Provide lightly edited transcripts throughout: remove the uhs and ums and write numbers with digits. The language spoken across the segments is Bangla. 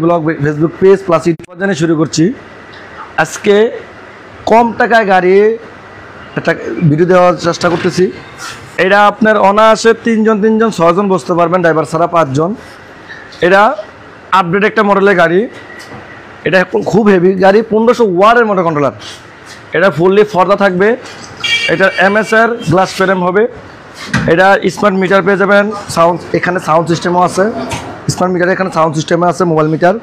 Blog Facebook page plus YouTube জানিয়ে শুরু করছি। আজকে কম টাকায় গাড়ি একটা ভিডিও দেওয়ার চেষ্টা করতেছি। এটা আপনার অনায়াসে তিনজন 6জন বসতে পারবেন, ড্রাইভার ছাড়া 5 জন। এটা আপডেট একটা মডেলের গাড়ি, এটা খুব হেভি গাড়ি, 1500 ওয়াটের মোটর কন্ট্রোলার। এটা ফুললি পর্দা থাকবে, এটা এমএসআর গ্লাস ফ্রেম হবে। এটা স্মার্ট মিটার পেয়ে যাবেন, সাউন্ড এখানে সাউন্ড সিস্টেমও আছে, স্মার্ট মিটার এখানে সাউন্ড সিস্টেমে আছে, মোবাইল মিটার।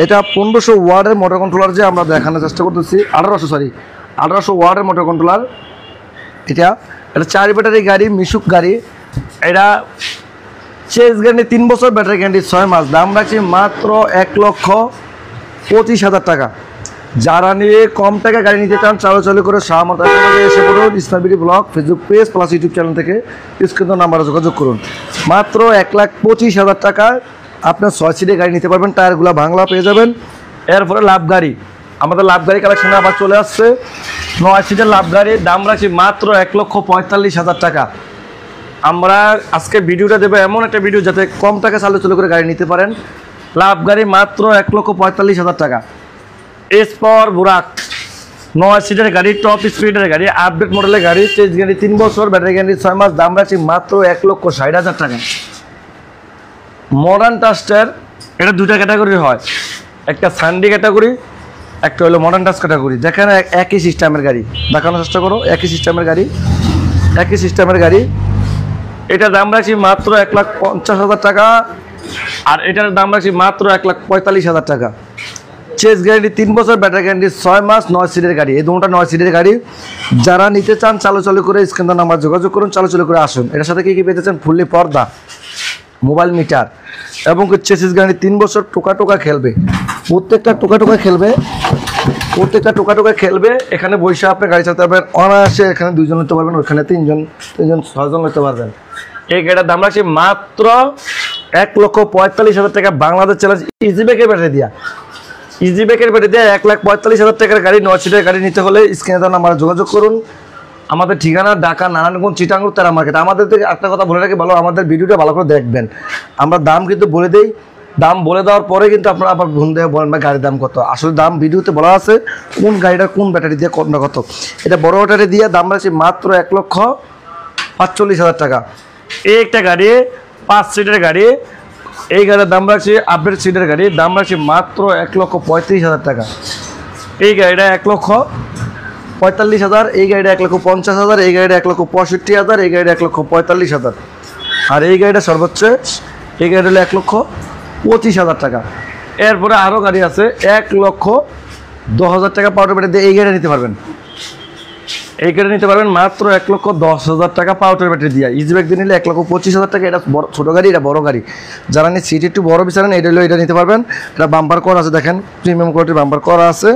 এটা 1500 ওয়াটের মোটর কন্ট্রোলার যে আমরা দেখানোর চেষ্টা করতেছি, 1800 ওয়াটের মোটর কন্ট্রোলার। এটা 4 ব্যাটারি গাড়ি, মিশুক গাড়ি। এটা চেস গ্যারান্টি 3 বছর, ব্যাটারি গ্যারান্টি 6 মাস। দাম রাখছি মাত্র 1,25,000 টাকা। যারা নিয়ে কম টাকা গাড়ি নিতে চান চালু করে শাহমত এসে পড়ুন। Smart BD blog Facebook page plus YouTube channel থেকে স্ক্রিন নাম্বারে যোগাযোগ করুন। মাত্র 1,25,000 টাকা আপনার 6 সিটের গাড়ি নিতে পারবেন। টায়ারগুলো বাংলা পেয়ে যাবেন। এরপরে লাভ গাড়ি, আমাদের লাভ গাড়ি কালেকশনে আবার চলে আসছে। 9 সিটের লাভ গাড়ির দাম রাখছি মাত্র 1,45,000 টাকা। আমরা আজকে ভিডিওটা দেবো এমন একটা ভিডিও যাতে কম টাকা চালু করে গাড়ি নিতে পারেন। লাভ গাড়ি মাত্র 1,45,000 টাকা। এস পাওয়ার বুরাক 9 সিটের গাড়ি, টপ স্পিডের গাড়ি, আপডেট মডেলের গাড়ি, চেঞ্জ গাড়ি 3 বছর, ব্যাটারি গ্যারান্টি 6 মাস। দাম রাখছি মাত্র 1,60,000 টাকা। মডার্ন টাস্টার, এটা 2টা ক্যাটাগরি হয়, একটা সানডি ক্যাটাগরি, একটা হলো মডার্ন টাস্ট ক্যাটাগরি। যেখানে একই সিস্টেমের গাড়ি দেখানোর চেষ্টা করো, একই সিস্টেমের গাড়ি। এটার দাম রাখছি মাত্র 1,50,000 টাকা। আর এটার দাম রাখছি মাত্র 1,45,000 টাকা। চেস গ্যারান্টি 3 বছর, ব্যাটারি গ্যারান্টি 6 মাস, 9 সিটের গাড়ি। এই দুটোটা 9 সিটের গাড়ি। যারা নিতে চান চালু করে স্ক্রিন নাম্বার যোগাযোগ করুন, চালু করে আসুন। এটার সাথে কি পেতে চান? ফুললি পর্দা, মোবাইল মিটার এবং চেসিস গ্যারান্টি 3 বছর। টোকা খেলবে, প্রত্যেকটা টোকা খেলবে। এখানে বসে আপনি গাড়ি চালাতে পারবেন অনায়াসে। এখানে 2 জন নিতে পারবেন, ওখানে 3 জন 6জন নিতে পারবেন। এই গাড়িটার দাম রাখছি মাত্র 1,45,000 টাকা। বাংলাদেশ চ্যালেঞ্জ ইজিব্যাকের ব্যাটারি দিয়া 1,45,000 টাকার গাড়ি, 9 সিটের গাড়ি নিতে হলে স্ক্রিনে দেওয়া নাম্বারে যোগাযোগ করুন। আমাদের ঠিকানা ঢাকা নারায়ণগঞ্জ চিটাঙ্গুর তেরা মার্কেট। আমাদের থেকে একটা কথা বলে রাখি, ভালো আমাদের ভিডিওটা ভালো করে দেখবেন। আমরা দাম কিন্তু বলে দিই, দাম বলে দেওয়ার পরে কিন্তু আপনারা আবার ফোন দিয়ে বলেন ভাই গাড়ির দাম কত। আসলে দাম ভিডিওতে বলা আছে কোন গাড়িটা কোন ব্যাটারি দিয়ে কোনটা কত। এটা বড় ব্যাটারি দিয়ে দাম রাখছি মাত্র 1,45,000 টাকা। এই একটা গাড়ি 5 সিটের গাড়ি, এই গাড়ির দাম রাখছি আপডেট সিটের গাড়ি, দাম রাখছি মাত্র 1,35,000 টাকা। এই গাড়িটা 1,45,000, এই গাড়িটা 1,50,000, এই গাড়িটা 1,65,000, এই গাড়িটা 1,45,000। আর এই গাড়িটা সর্বোচ্চ, এই গাড়িটা হলো 1,25,000 টাকা। এরপরে আরও গাড়ি আছে 1,10,000 টাকা পাউডার ব্যাটারি দিয়ে এই গাড়িটা নিতে পারবেন। এই গাড়ি নিতে পারবেন মাত্র 1,10,000 টাকা পাউডার ব্যাটারি দিয়ে। ইজিব্যাক দিয়ে নিলে 1,25,000 টাকা। এটা ছোটো গাড়ি, এটা বড় গাড়ি। যারা নিয়ে সিট একটু বড় বিচারেন এটা নিতে পারবেন। এটা বাম্পার করা আছে, দেখেন প্রিমিয়াম কোয়ালিটির বাম্পার করা আছে।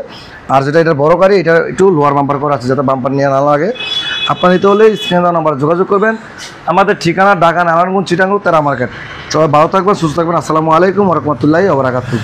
আর যেটা এটা বড় গাড়ি, এটা একটু লোয়ার বাম্পার করা আছে, যাতে বাম্পার নিয়ে না লাগে। আপনার নিতে হলে স্ক্রিনে দেওয়া নাম্বারে যোগাযোগ করবেন। আমাদের ঠিকানা ঢাকা নারায়ণগঞ্জ চিটাঙ্গুর তেরা মার্কেট। সবাই ভালো থাকবেন, সুস্থ থাকবেন। আসসালামু আলাইকুম ওয়া রাহমাতুল্লাহি ওয়া বারাকাতুহু।